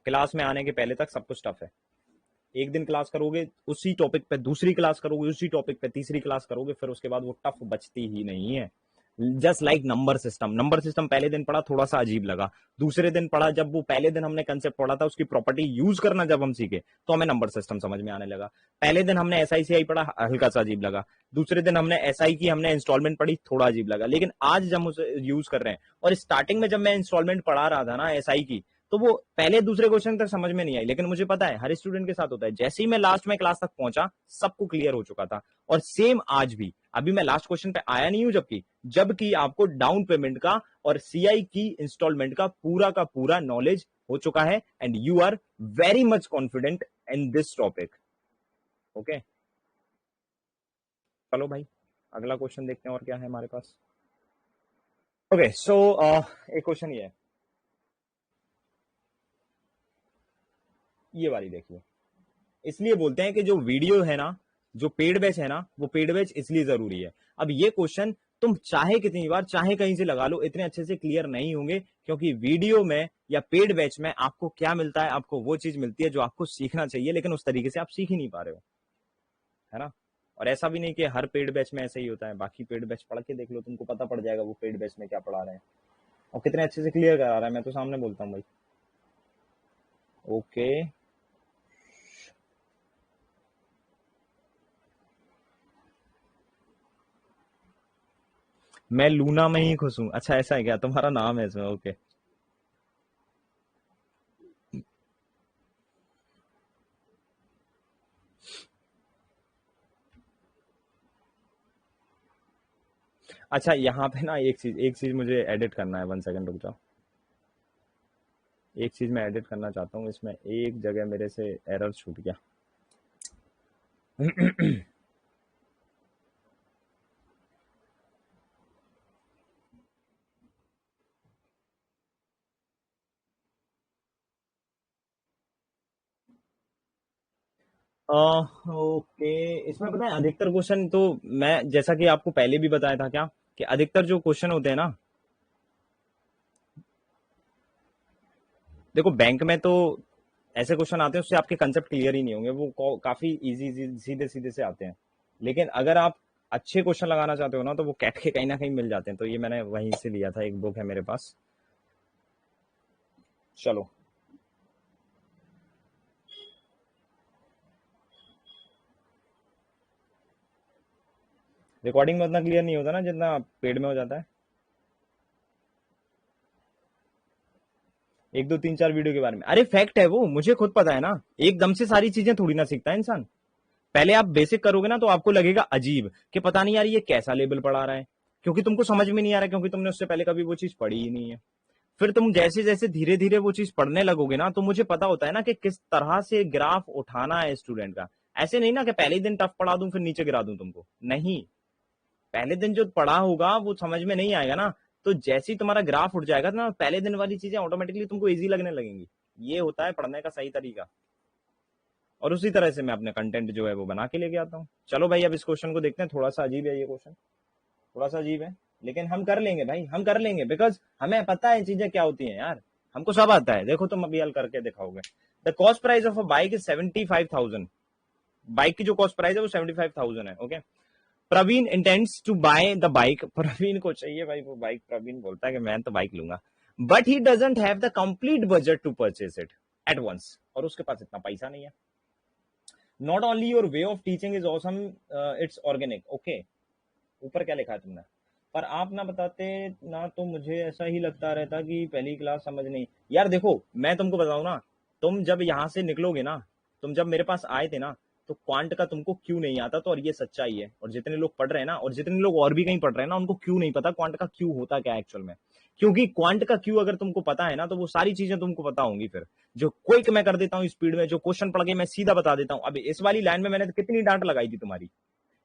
क्लास में आने के पहले तक सब कुछ टफ है। एक दिन क्लास करोगे उसी टॉपिक पे, दूसरी क्लास करोगे उसी टॉपिक पे, तीसरी क्लास करोगे, फिर उसके बाद वो टफ बचती ही नहीं है। Just like number system, number system पहले दिन पढ़ा थोड़ा सा अजीब लगा, दूसरे दिन पढ़ा, जब वो पहले दिन हमने कंसेप्ट पढ़ा था उसकी प्रॉपर्टी यूज करना जब हम सीखे तो हमें नंबर सिस्टम समझ में आने लगा। पहले दिन हमने एसआईसीआई पढ़ा, हल्का सा अजीब लगा, दूसरे दिन हमने एसआई की हमने इंस्टॉलमेंट पढ़ी, थोड़ा अजीब लगा, लेकिन आज जब हम उसे यूज कर रहे हैं, और स्टार्टिंग में जब मैं इंस्टॉलमेंट पढ़ा रहा था ना एसआई की, तो वो पहले दूसरे क्वेश्चन तक समझ में नहीं आई, लेकिन मुझे पता है हर स्टूडेंट के साथ होता है, जैसे ही मैं लास्ट में क्लास तक पहुंचा सबको क्लियर हो चुका था। और सेम आज भी, अभी मैं लास्ट क्वेश्चन पे आया नहीं हूं, जबकि आपको डाउन पेमेंट का और सीआई की इंस्टॉलमेंट का पूरा नॉलेज हो चुका है, and you are very much confident in this topic. Okay चलो भाई, अगला क्वेश्चन देखते हैं और क्या है हमारे पास। ओके सो एक क्वेश्चन ये है, ये वाली देखिए। इसलिए बोलते हैं कि जो वीडियो है ना, जो पेड बैच है ना, वो पेड बैच इसलिए जरूरी है। अब ये क्वेश्चन तुम चाहे कितनी बार चाहे कहीं से लगा लो, इतने अच्छे से क्लियर नहीं होंगे, क्योंकि वीडियो में या पेड बैच में आपको क्या मिलता है, आपको वो चीज मिलती है जो आपको सीखना चाहिए, लेकिन उस तरीके से आप सीख ही नहीं पा रहे हो, है ना। और ऐसा भी नहीं कि हर पेड बैच में ऐसा ही होता है, बाकी पेड बैच पढ़ के देख लो, तुमको पता पड़ जाएगा वो पेड बैच में क्या पढ़ा रहे हैं और कितने अच्छे से क्लियर करा रहा है। मैं तो सामने बोलता हूँ भाई। ओके मैं लूना में ही खुश हूँ, अच्छा ऐसा है क्या, तुम्हारा नाम है इसमें, ओके। अच्छा यहाँ पे ना एक चीज मुझे एडिट करना है, 1 सेकंड रुक जाओ। एक चीज मैं एडिट करना चाहता हूँ, इसमें एक जगह मेरे से एरर छूट गया। ओके, इसमें पता है अधिकतर क्वेश्चन तो मैं जैसा कि आपको पहले भी बताया था क्या, कि अधिकतर जो क्वेश्चन होते हैं ना, देखो बैंक में तो ऐसे क्वेश्चन आते हैं उससे आपके कंसेप्ट क्लियर ही नहीं होंगे, वो काफी इजी सीधे सीधे से आते हैं। लेकिन अगर आप अच्छे क्वेश्चन लगाना चाहते हो ना, तो वो कैट के कहीं ना कहीं मिल जाते हैं। तो ये मैंने वहीं से लिया था, एक बुक है मेरे पास। चलो, रिकॉर्डिंग में उतना क्लियर नहीं होता ना जितना पेड में हो जाता है। 1 2 3 4 वीडियो के बारे में, अरे फैक्ट है वो, मुझे खुद पता है ना। एकदम से सारी चीजें थोड़ी ना सीखता है इंसान। पहले आप बेसिक करोगे ना तो आपको लगेगा अजीब कि पता नहीं यार ये कैसा लेबल पढ़ा रहा है, क्योंकि तुमको समझ में नहीं आ रहा, क्योंकि तुमने उससे पहले कभी वो चीज पढ़ी ही नहीं है। फिर तुम जैसे जैसे धीरे धीरे वो चीज पढ़ने लगोगे ना, तो मुझे पता होता है ना कि किस तरह से ग्राफ उठाना है स्टूडेंट का। ऐसे नहीं ना कि पहले ही दिन टफ पढ़ा दूं फिर नीचे गिरा दूं तुमको, नहीं। पहले दिन जो पढ़ा होगा वो समझ में नहीं आएगा ना, तो जैसे ही तुम्हारा ग्राफ उठ जाएगा ना, पहले दिन वाली चीजें ऑटोमेटिकली तुमको इजी लगने लगेंगी। ये होता है पढ़ने का सही तरीका। और उसी तरह से मैं अपने कंटेंट जो है वो बना के लेके आता हूँ। चलो भाई, अब इस क्वेश्चन को देखते हैं। थोड़ा सा अजीब है ये क्वेश्चन, थोड़ा सा अजीब है, लेकिन हम कर लेंगे भाई, हम कर लेंगे, बिकॉज हमें पता है चीजें क्या होती हैं यार। हमको सब आता है, देखो तुम अभी हल करके दिखाओगे। The cost price of a bike is 75,000। Bike की जो कॉस्ट प्राइस है वो 75,000 है। Okay, Praveen intends to buy the bike. Praveen को चाहिए भाई वो बाइक, प्रवीण बोलता है कि मैं तो बाइक लूंगा, but he doesn't have the complete budget to purchase it at once. और उसके पास इतना पैसा नहीं है। Not only your way of teaching is awesome, it's organic. Okay, ऊपर क्या लिखा है तुमने? पर आप ना बताते ना तो मुझे ऐसा ही लगता रहता कि पहली क्लास समझ नहीं। यार देखो, मैं तुमको बताऊं ना, तुम जब यहां से निकलोगे ना, तुम जब मेरे पास आए थे ना, तो क्वांट का तुमको क्यों नहीं आता, तो और ये सच्चाई है। और जितने लोग पढ़ रहे हैं ना, और जितने लोग और भी कहीं पढ़ रहे हैं ना, उनको क्यों नहीं पता क्वांट का क्यों होता क्या एक्चुअल में। क्योंकि क्वांट का क्यों अगर तुमको पता है ना, तो वो सारी चीजें तुमको पता होंगी। फिर जो क्विक मैं कर देता हूँ स्पीड में, जो क्वेश्चन पढ़ के मैं सीधा बता देता हूँ। अभी इस वाली लाइन में मैंने कितनी डांट लगाई थी तुम्हारी।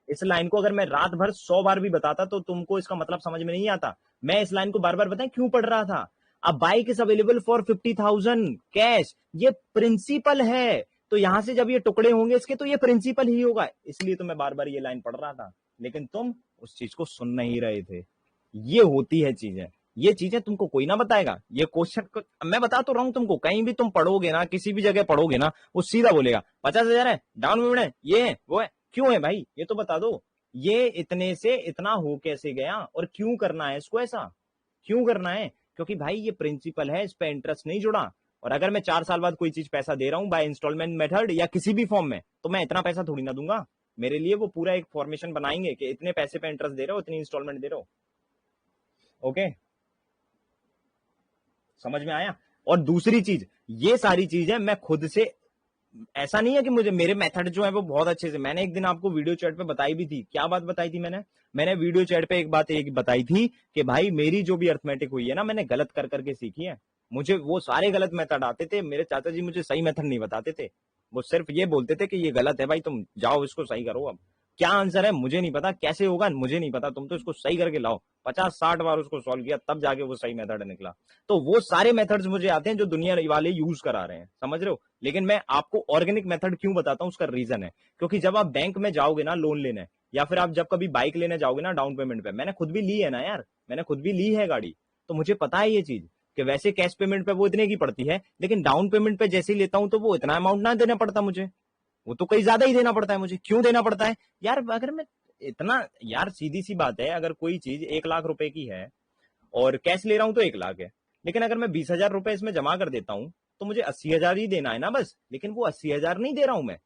इस लाइन को अगर मैं रात भर 100 बार भी बताता तो तुमको इसका मतलब समझ में नहीं आता। मैं इस लाइन को बार बार बताएं क्यों पढ़ रहा था। A bike is available for 50,000 cash, ये प्रिंसिपल है। तो यहां से जब ये टुकड़े होंगे इसके, तो ये प्रिंसिपल ही होगा, इसलिए तो मैं बार बार ये लाइन पढ़ रहा था। लेकिन तुम उस चीज को सुन नहीं रहे थे। ये होती है चीजें, ये चीजें तुमको कोई ना बताएगा। ये क्वेश्चन को मैं बता तो रहा हूं तुमको, कहीं भी तुम पढ़ोगे ना, किसी भी जगह पढ़ोगे ना, वो सीधा बोलेगा 50,000 है, डाउन पेमेंट है, ये है वो है। क्यों है भाई, ये तो बता दो। ये इतने से इतना हो कैसे गया, और क्यों करना है इसको ऐसा, क्यों करना है? क्योंकि भाई ये प्रिंसिपल है, इस पे इंटरेस्ट नहीं जुड़ा। और अगर मैं 4 साल बाद कोई चीज पैसा दे रहा हूं बाय इंस्टॉलमेंट मेथड या किसी भी फॉर्म में, तो मैं इतना पैसा थोड़ी ना दूंगा। मेरे लिए वो पूरा एक फॉर्मेशन बनाएंगे कि इतने पैसे पे इंटरेस्ट दे रहे हो, इतनी इंस्टॉलमेंट दे रहे हो। ओके, समझ में आया? और दूसरी चीज, ये सारी चीजें मैं खुद से, ऐसा नहीं है कि मुझे मेरे मेथड जो है वो बहुत अच्छे से, मैंने एक दिन आपको वीडियो चैट पे बताई भी थी। क्या बात बताई थी मैंने वीडियो चैट पे एक बात एक बताई थी कि भाई मेरी जो भी अर्थमेटिक हुई है ना, मैंने गलत कर करके सीखी है। मुझे वो सारे गलत मेथड आते थे, मेरे चाचा जी मुझे सही मेथड नहीं बताते थे। वो सिर्फ ये बोलते थे कि ये गलत है भाई, तुम जाओ इसको सही करो। अब क्या आंसर है मुझे नहीं पता, कैसे होगा मुझे नहीं पता, तुम तो इसको सही करके लाओ। 50 60 बार उसको सॉल्व किया तब जाके वो सही मेथड निकला। तो वो सारे मेथड्स मुझे आते हैं जो दुनिया वाले यूज करा रहे हैं, समझ रहे हो? लेकिन मैं आपको ऑर्गेनिक मेथड क्यों बताता हूं, उसका रीजन है, क्योंकि जब आप बैंक में जाओगे ना लोन लेने, या फिर आप जब कभी बाइक लेने जाओगे ना डाउन पेमेंट पे, मैंने खुद भी ली है ना यार, मैंने खुद भी ली है गाड़ी। तो मुझे पता है ये चीज कि वैसे कैश पेमेंट पे वो इतने की पड़ती है, लेकिन डाउन पेमेंट पे जैसे ही लेता हूं तो वो इतना अमाउंट ना देना पड़ता मुझे, वो तो कहीं ज्यादा ही देना पड़ता है मुझे। क्यों देना पड़ता है यार? अगर मैं इतना, यार सीधी सी बात है, अगर कोई चीज 1 लाख रुपए की है और कैश ले रहा हूं तो 1 लाख है, लेकिन अगर मैं 20,000 रुपए इसमें जमा कर देता हूं, तो मुझे 80,000 ही देना है ना बस। लेकिन वो 80,000 नहीं दे रहा हूं मैं,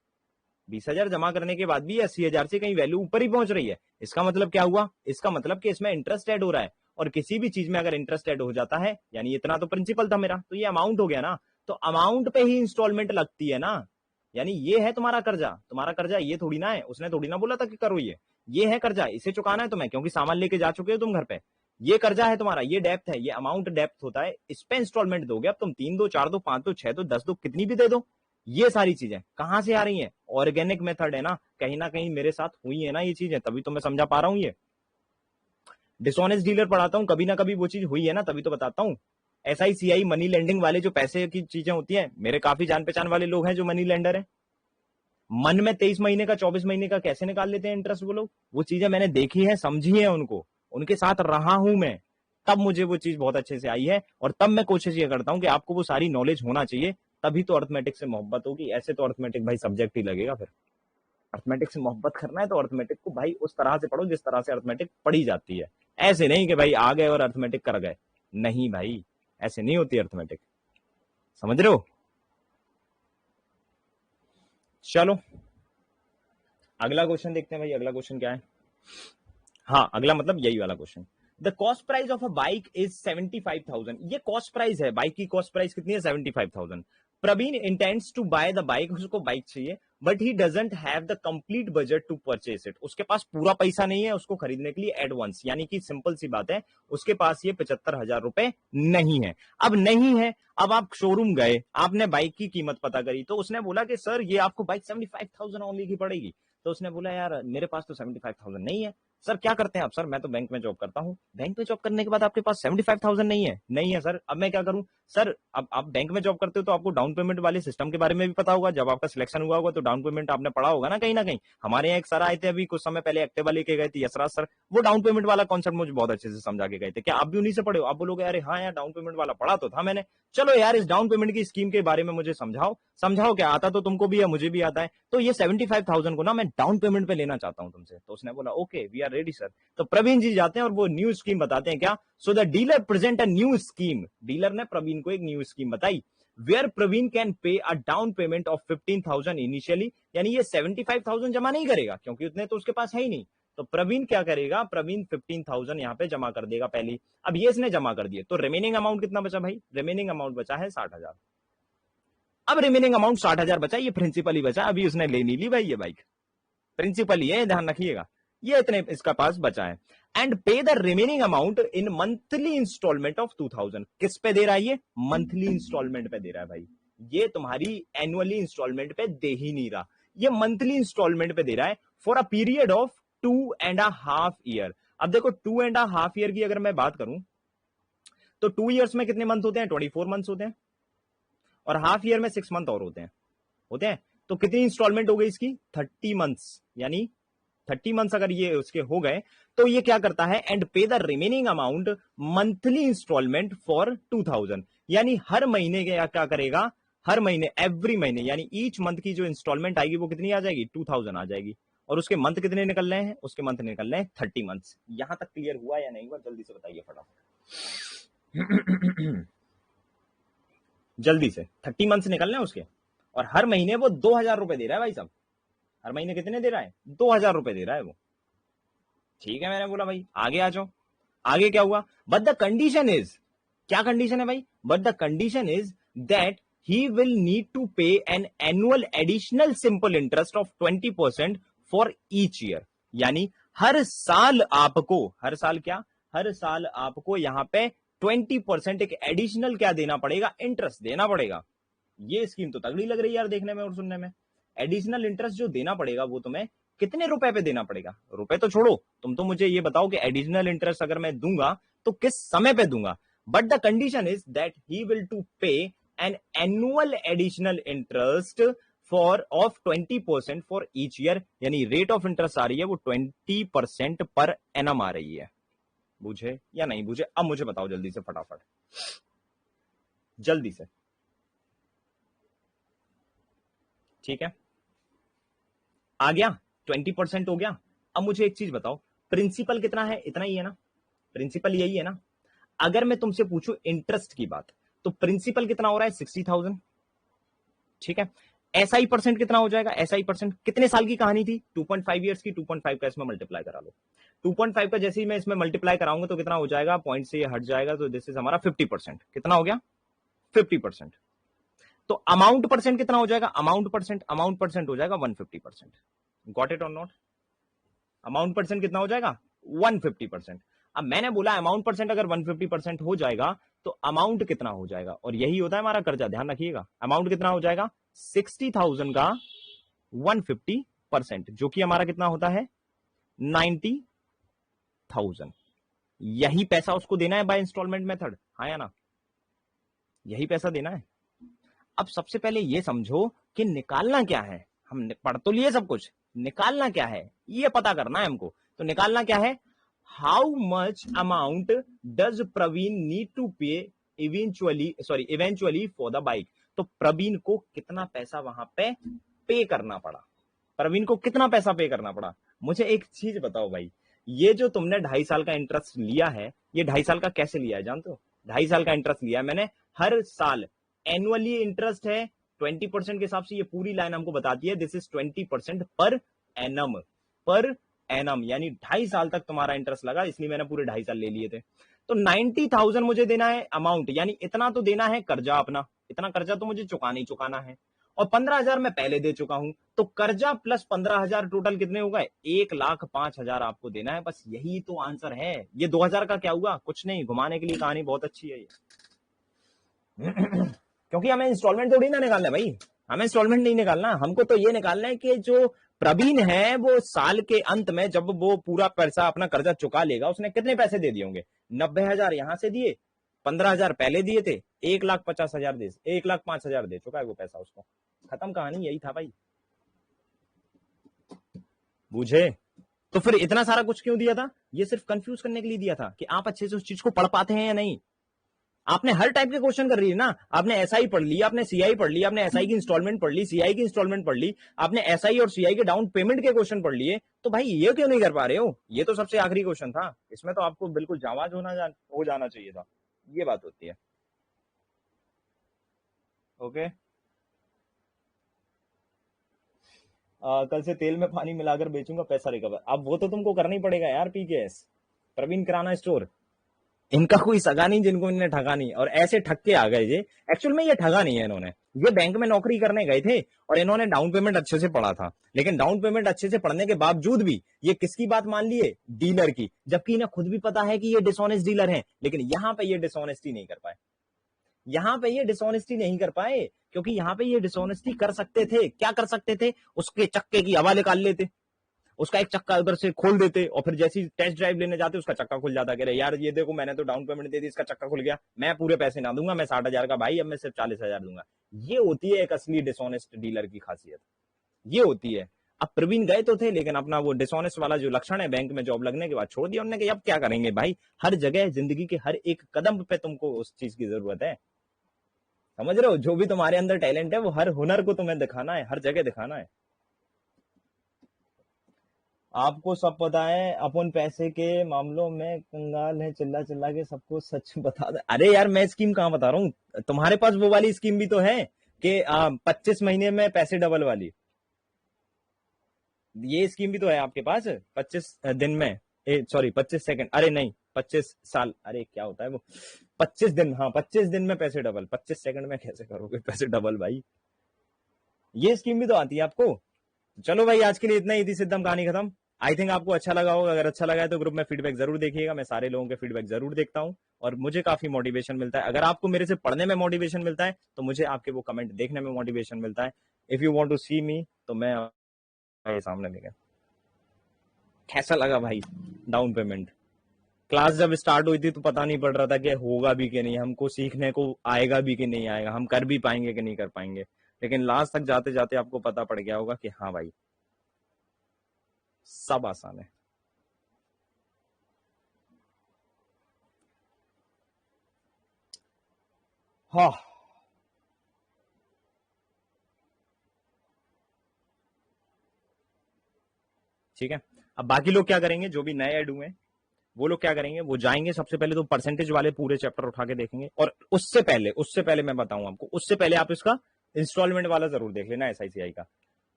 20,000 जमा करने के बाद भी 80,000 से कहीं वैल्यू ऊपर ही पहुंच रही है। इसका मतलब क्या हुआ? इसका मतलब कि इसमें इंटरेस्ट ऐड हो रहा है। और किसी भी चीज में अगर इंटरेस्ट ऐड हो जाता है, यानी इतना तो प्रिंसिपल था मेरा, तो ये अमाउंट हो गया ना। तो अमाउंट पे ही इंस्टॉलमेंट लगती है ना। यानी ये है तुम्हारा कर्जा ये थोड़ी ना है, उसने थोड़ी ना बोला था कि करो ये है कर्जा, इसे चुकाना है तुम्हें क्योंकि सामान लेके जा चुके हो तुम घर पे, ये कर्जा है तुम्हारा, ये डेप्थ है, ये अमाउंट डेप्थ होता है, इस पे इंस्टॉलमेंट दोगे, अब तुम 3 दो, 4 दो, 5 दो, 6 दो, 10 दो, कितनी भी दे दो। ये सारी चीजें कहां से आ रही हैं? ऑर्गेनिक मेथड है ना कहीं मेरे साथ हुई है ना ये चीजें, तभी तो मैं समझा पा रहा हूं। ये डिसऑनेस्ट डीलर पढ़ाता हूं, कभी ना कभी वो चीज हुई है ना, तभी तो बताता हूं। SICI मनी लेंडिंग वाले जो पैसे की चीजें होती हैं, मेरे काफी जान पहचान वाले लोग हैं जो मनी लेंडर है, मन में 23 महीने का 24 महीने का कैसे निकाल लेते हैं इंटरेस्ट वो लोग। वो चीजें मैंने देखी है, समझी है, उनको उनके साथ रहा हूं मैं, तब मुझे वो चीज बहुत अच्छे से आई है, और तब मैं कोशिश ये करता हूं कि आपको वो सारी नॉलेज होना चाहिए, तभी तो अर्थमेटिक से मोहब्बत होगी। ऐसे तो अर्थमेटिक भाई सब्जेक्ट ही लगेगा। फिर अर्थमेटिक से मोहब्बत करना है तो अर्थमेटिक को भाई उस तरह से पढ़ो जिस तरह से अर्थमेटिक पढ़ी जाती है। ऐसे नहीं कि भाई आ गए और अर्थमेटिक कर गए, नहीं भाई, ऐसे नहीं होती अर्थमेटिक, समझ रहे हो? चलो अगला क्वेश्चन देखते हैं भाई, अगला क्वेश्चन क्या है। हाँ अगला मतलब यही वाला question. The cost price of a bike is 75,000। ये कॉस्ट प्राइस है, बाइक की कॉस्ट प्राइस कितनी है? 75,000। Praveen intends to buy the bike, उसको बाइक चाहिए, but he doesn't have the complete budget to purchase it. उसके पास पूरा पैसा नहीं है उसको खरीदने के लिए एडवांस, यानी कि सिंपल सी बात है, उसके पास ये 75,000 रुपए नहीं है। अब नहीं है, अब आप शोरूम गए, आपने बाइक की कीमत पता करी, तो उसने बोला कि सर ये आपको बाइक 75,000 ओनली की पड़ेगी। तो उसने बोला यार मेरे पास तो 75,000 नहीं है। सर क्या करते हैं आप? सर मैं तो बैंक में जॉब करता हूँ। बैंक में जॉब करने के बाद आपके पास 75,000 नहीं है? नहीं है सर, अब मैं क्या करूं? सर अब आप बैंक में जॉब करते हो तो आपको डाउन पेमेंट वाले सिस्टम के बारे में भी पता होगा, जब आपका सिलेक्शन हुआ होगा तो डाउन पेमेंट आपने पढ़ा होगा ना कहीं। हमारे यहाँ एक सर आए थे अभी कुछ समय पहले, एक्टिवा लेके गए थे, यशराज सर, वो डाउन पेमेंट वाला कॉन्सेप्ट मुझे बहुत अच्छे से समझा के गए थे। क्या आप भी उन्हीं से पढ़े हो? आप बोलोगे अरे हाँ यार डाउन पेमेंट वाला पढ़ा तो था मैंने। चलो यार इस डाउन पेमेंट की स्कीम के बारे में मुझे समझाओ क्या आता तो तुमको भी है, मुझे भी आता है। तो ये 75,000 को ना मैं डाउन पेमेंट पे लेना चाहता हूँ तुमसे। तो उसने बोला okay we are ready sir. तो प्रवीण जी जाते हैं और वो न्यू स्कीम बताते हैं। क्या? So the dealer present a new scheme. Dealer ने प्रवीण को एक न्यू स्कीम बताई, where Praveen can pay a down payment of 15,000 initially. यानी ये 75,000 जमा नहीं करेगा क्योंकि उतने तो उसके पास है ही नहीं। तो प्रवीण क्या करेगा? प्रवीण 15,000 यहाँ पे जमा कर देगा पहली। अब ये इसने जमा कर दिए तो रिमेनिंग अमाउंट कितना बचा भाई? रिमेनिंग अमाउंट बचा है 60,000। अब रिमेनिंग अमाउंट 60,000 बचा, ये प्रिंसिपल ही बचा, अभी उसने ले नहीं ली भाई, ये बाइक प्रिंसिपल ही है, ध्यान रखिएगा। ये इतने इसका पास बचा है। And pay the remaining amount in monthly instalment of 2,000। किस पे दे रहा है ये? मंथली इंस्टॉलमेंट पे दे रहा है भाई। ये तुम्हारी एनुअली इंस्टॉलमेंट पे दे ही नहीं रहा, ये मंथली इंस्टॉलमेंट पे दे रहा है for a period of 2.5 year. अब देखो 2.5 ईयर की अगर मैं बात करूं तो 2 ईयर्स में कितने मंथ होते हैं? 24 मंथ्स होते हैं, और हाफ ईयर में 6 मंथ और होते हैं। तो कितनी इंस्टॉलमेंट हो गई इसकी? 30 मंथ्स। यानी 30 मंथ्स अगर ये उसके हो गए तो ये क्या करता है? And pay the remaining amount monthly instalment for 2,000। यानी हर महीने के क्या करेगा? हर महीने, एवरी महीने, यानी ईच मंथ की जो इंस्टॉलमेंट आएगी वो कितनी आ जाएगी? 2,000 आ जाएगी। और उसके मंथ कितने निकल रहे हैं? उसके मंथ निकल रहे हैं 30 मंथ्स। यहां तक क्लियर हुआ या नहीं हुआ? जल्दी से बताइए फटाफट। जल्दी से। 30 मंथ्स निकल रहे हैं उसके, और हर महीने वो 2,000 रुपए दे रहा है भाई साहब। हर महीने कितने दे रहा है? 2,000 रुपए दे रहा है वो। ठीक है, मैंने बोला भाई आगे आ जाओ। आगे क्या हुआ? बट द कंडीशन इज, क्या कंडीशन है भाई? But the condition is that he will need to pay an annual additional simple interest of 20% for each year. यानी हर साल आपको, हर साल क्या? हर साल आपको यहां पे 20% एक एडिशनल क्या देना पड़ेगा? इंटरेस्ट देना पड़ेगा। ये स्कीम तो तगड़ी लग रही है यार देखने में और सुनने में। एडिशनल इंटरेस्ट जो देना पड़ेगा वो तुम्हें कितने रुपए पे देना पड़ेगा? रुपए तो छोड़ो, तुम तो मुझे ये बताओ कि एडिशनल इंटरेस्ट अगर मैं दूंगा तो किस समय पे दूंगा? But the condition is that he will to pay an annual additional interest for of 20% for each year. यानी रेट ऑफ इंटरेस्ट आ रही है वो 20% पर एनम आ रही है। बुझे या नहीं बुझे? अब मुझे बताओ जल्दी से फटाफट, जल्दी से। ठीक है, आ गया? 20% हो गया। अब मुझे एक चीज बताओ, प्रिंसिपल कितना है? इतना ही है ना? प्रिंसिपल यही है ना? अगर मैं तुमसे पूछूं इंटरेस्ट की बात, तो प्रिंसिपल कितना हो रहा है? 60,000। ठीक है, एसआई परसेंट कितना हो जाएगा? एसआई परसेंट कितने साल की कहानी थी? 2.5 ईयर्स की। 2.5 का इसमें मल्टीप्लाई करा लो। 2.5 का जैसे ही मैं इसमें मल्टीप्लाई कराऊंगा तो कितना हो जाएगा? पॉइंट से ये हट जाएगा तो दिस इज हमारा 50%। कितना हो गया? 50%। तो अमाउंट परसेंट कितना हो जाएगा, अमाउंट परसेंट हो जाएगा 150%। गॉट इट और नॉट? अमाउंट परसेंट कितना हो जाएगा 150%। अब मैंने बोला अमाउंट परसेंट अगर 150% हो जाएगा तो अमाउंट कितना हो जाएगा, और यही होता है हमारा कर्जा, ध्यान रखिएगा। अमाउंट कितना हो जाएगा 60,000 का 150%, जो कि हमारा कितना होता है 90,000। यही पैसा उसको देना है बाय इंस्टॉलमेंट मेथड, हाँ या ना, यही पैसा देना है। अब सबसे पहले ये समझो कि निकालना क्या है, हम पढ़ तो लिए सब कुछ, निकालना क्या है ये पता करना है हमको। तो निकालना क्या है, how much amount does Praveen need to pay eventually for the bike. तो प्रवीण को कितना पैसा वहां पे करना पड़ा, प्रवीण को कितना पैसा पे करना पड़ा। मुझे एक चीज बताओ भाई, ये जो तुमने 2.5 साल का इंटरेस्ट लिया है, ये 2.5 साल का कैसे लिया है जानते हो? 2.5 साल का इंटरेस्ट लिया है मैंने, हर साल एनुअली इंटरेस्ट है 20% के हिसाब से। ये पूरी लाइन हमको बताती है दिस इज 20% पर एनम, यानी 2.5 साल तक तुम्हारा इंटरेस्ट लगा, इसलिए मैंने पूरे 2.5 साल ले लिए थे। तो 90,000 मुझे देना है अमाउंट, यानी इतना तो देना है कर्जा अपना, इतना कर्जा तो मुझे चुकाना ही चुकाना है, और 15,000 मैं पहले दे चुका हूं। तो कर्जा प्लस 15,000 टोटल कितने हो गए, 1,05,000 आपको देना है, बस यही तो आंसर है। ये 2,000 का क्या हुआ, कुछ नहीं, घुमाने के लिए कहानी बहुत अच्छी है ये। क्योंकि हमें इंस्टॉलमेंट थोड़ी ना निकालना है भाई, हमें इंस्टॉलमेंट नहीं निकालना, हमको तो ये निकालना है कि जो प्रवीण है वो साल के अंत में जब वो पूरा पैसा अपना कर्जा चुका लेगा, उसने कितने पैसे दे दिए होंगे, 90,000 यहां से दिए, 15,000 पहले दिए थे, 1,50,000 दे, 1,05,000 दे चुका है वो पैसा उसको, खत्म कहानी, यही था भाई। बुझे? तो फिर इतना सारा कुछ क्यों दिया था, ये सिर्फ कंफ्यूज करने के लिए दिया था कि आप अच्छे से उस चीज को पढ़ पाते हैं या नहीं। आपने हर टाइप के क्वेश्चन कर रही है ना, आपने एसआई पढ़ ली, आपने सीआई पढ़ ली, आपने एसआई की इंस्टॉलमेंट पढ़ ली, सीआई की इंस्टॉलमेंट पढ़ ली, आपने एसआई और सीआई के डाउन पेमेंट के क्वेश्चन पढ़ लिए, तो भाई ये क्यों नहीं कर पा रहे हो? ये तो सबसे आखिरी क्वेश्चन था, इसमें तो आपको बिल्कुल जावाज हो जाना चाहिए था, ये बात होती है। ओके, कल से तेल में पानी मिलाकर बेचूंगा, पैसा रिकवर। अब वो तो तुमको करना ही पड़ेगा यार, पीकेएस, प्रवीण किराना स्टोर। इनका कोई सगा नहीं जिनको इन्हें ठगा नहीं, और ऐसे ठग के आ गए ये। एक्चुअल में ये ठगा नहीं है इन्होंने, ये बैंक में नौकरी करने गए थे और इन्होंने डाउन पेमेंट अच्छे से पढ़ा था, लेकिन डाउन पेमेंट अच्छे से पढ़ने के बावजूद भी ये किसकी बात मान लिए, डीलर की, जबकि इन्हें खुद भी पता है कि ये डिसऑनेस्ट डीलर हैं। लेकिन यहां पे ये डिसऑनेस्टी नहीं कर पाए, यहां पे ये डिसऑनेस्टी नहीं कर पाए, क्योंकि यहां पे ये डिसऑनेस्टी कर सकते थे, क्या कर सकते थे, उसके चक्के की हवा निकाल लेते, उसका एक चक्का उधर से खोल देते, और फिर जैसी टेस्ट ड्राइव लेने जाते उसका चक्का खुल जाता, कह रहे यार ये देखो मैंने तो डाउन पेमेंट दे दी, इसका चक्का खुल गया, मैं पूरे पैसे ना दूंगा, मैं 60,000 का भाई, अब मैं सिर्फ 40,000 दूंगा। ये होती है एक असली डिसऑनेस्ट डीलर की खासियत, ये होती है। अब प्रवीण गए तो थे, लेकिन अपना वो डिसऑनेस्ट वाला जो लक्षण है बैंक में जॉब लगने के बाद छोड़ दिया उन्होंने, कि अब क्या करेंगे भाई, हर जगह जिंदगी के हर एक कदम पे तुमको उस चीज की जरूरत है, समझ रहे हो? जो भी तुम्हारे अंदर टैलेंट है वो हर हुनर को तुम्हें दिखाना है, हर जगह दिखाना है। आपको सब पता है, अपन पैसे के मामलों में कंगाल है, चिल्ला चिल्ला के सबको सच बता दे। अरे यार मैं स्कीम कहाँ बता रहा हूँ, तुम्हारे पास वो वाली स्कीम भी तो है कि 25 महीने में पैसे डबल वाली, ये स्कीम भी तो है आपके पास, 25 दिन में, सॉरी 25 सेकंड, अरे नहीं 25 साल, अरे क्या होता है वो, 25 दिन, हाँ 25 दिन में पैसे डबल, 25 सेकंड में कैसे करोगे पैसे डबल भाई, ये स्कीम भी तो आती है आपको। चलो भाई आज के लिए इतना ही थी, सिद्धम कहानी खत्म। आई थिंक आपको अच्छा लगा होगा, अगर अच्छा लगा है तो ग्रुप में फीडबैक जरूर देखिएगा, मैं सारे लोगों के फीडबैक जरूर देखता हूं और मुझे काफी मोटिवेशन मिलता है। अगर आपको मेरे से पढ़ने में मोटिवेशन मिलता है तो मुझे आपके वो कमेंट देखने में मोटिवेशन मिलता है। इफ यू वांट टू सी मी तो मैं सामने देगा। कैसा लगा भाई डाउन पेमेंट? क्लास जब स्टार्ट हुई थी तो पता नहीं पड़ रहा था कि होगा भी कि नहीं, हमको सीखने को आएगा भी कि नहीं आएगा, हम कर भी पाएंगे कि नहीं कर पाएंगे, लेकिन लास्ट तक जाते जाते आपको पता पड़ गया होगा कि हाँ भाई सब आसान है। हाँ ठीक है। अब बाकी लोग क्या करेंगे, जो भी नए ऐड हुए वो लोग क्या करेंगे, वो जाएंगे सबसे पहले तो परसेंटेज वाले पूरे चैप्टर उठा के देखेंगे, और उससे पहले मैं बताऊं आपको, उससे पहले आप इसका इंस्टॉलमेंट वाला जरूर देख लेना एसआईसीआई का।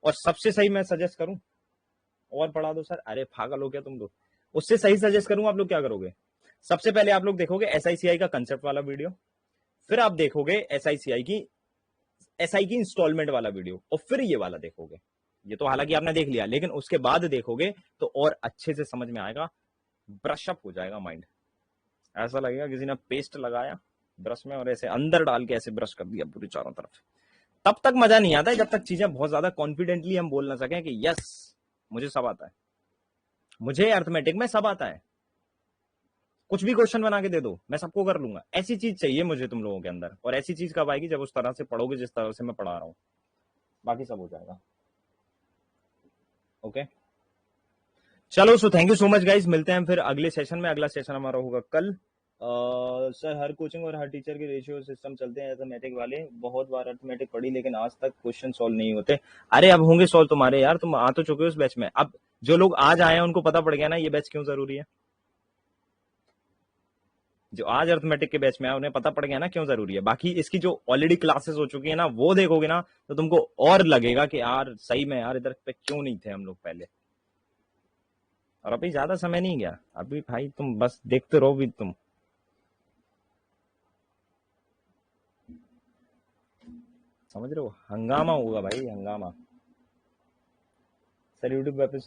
और सबसे सही मैं सजेस्ट करूं, और पढ़ा दो सर, अरे पागल हो गया तुम लोग, उससे सही सजेस्ट करूं, आप लोग क्या करोगे, सबसे पहले आप लोग देखोगे एसआईसीआई का कंसेप्ट वाला वीडियो, फिर आप देखोगे एसआईसीआई की एसआई की इंस्टॉलमेंट वाला वीडियो और फिर ये वाला देखोगे, ये तो हालांकि आपने देख लिया, लेकिन उसके बाद देखोगे तो और अच्छे से समझ में आएगा, ब्रशअप हो जाएगा माइंड। ऐसा लगेगा किसी ने पेस्ट लगाया ब्रश में और ऐसे अंदर डाल के ऐसे ब्रश कर दिया पूरी चारों तरफ। तब तक मजा नहीं आता है जब तक चीजें बहुत ज्यादा कॉन्फिडेंटली हम बोल ना सकें कि यस मुझे सब आता है, मुझे अर्थमेटिक में सब आता है, कुछ भी क्वेश्चन बना के दे दो मैं सबको कर लूंगा। ऐसी चीज चाहिए मुझे तुम लोगों के अंदर, और ऐसी चीज कब आएगी, जब उस तरह से पढ़ोगे जिस तरह से मैं पढ़ा रहा हूं, बाकी सब हो जाएगा। ओके चलो, so thank you so much guys, मिलते हैं फिर अगले सेशन में। अगला सेशन हमारा होगा कल। सर हर कोचिंग और हर टीचर के रेशियो सिस्टम चलते हैं अर्थमेटिक वाले, बहुत बार अर्थमेटिक पढ़ी लेकिन आज तक क्वेश्चन सॉल्व नहीं होते। अरे अब होंगे सॉल्व तुम्हारे, यार तुम आ तो चुके हो उस बैच में। अब जो लोग आज आए हैं उनको पता पड़ गया ना ये बैच क्यों जरूरी है, जो आज अर्थमेटिक के बैच में आए उन्हें पता पड़ गया ना क्यों जरूरी है। बाकी इसकी जो ऑलरेडी क्लासेस हो चुकी है ना वो देखोगे ना तो तुमको और लगेगा कि यार सही में यार इधर पे क्यों नहीं थे हम लोग पहले। और अभी ज्यादा समय नहीं गया, अभी भाई तुम बस देखते रहो भी तुम, समझ रहे हो, हंगामा होगा भाई हंगामा। सर यूट्यूब पे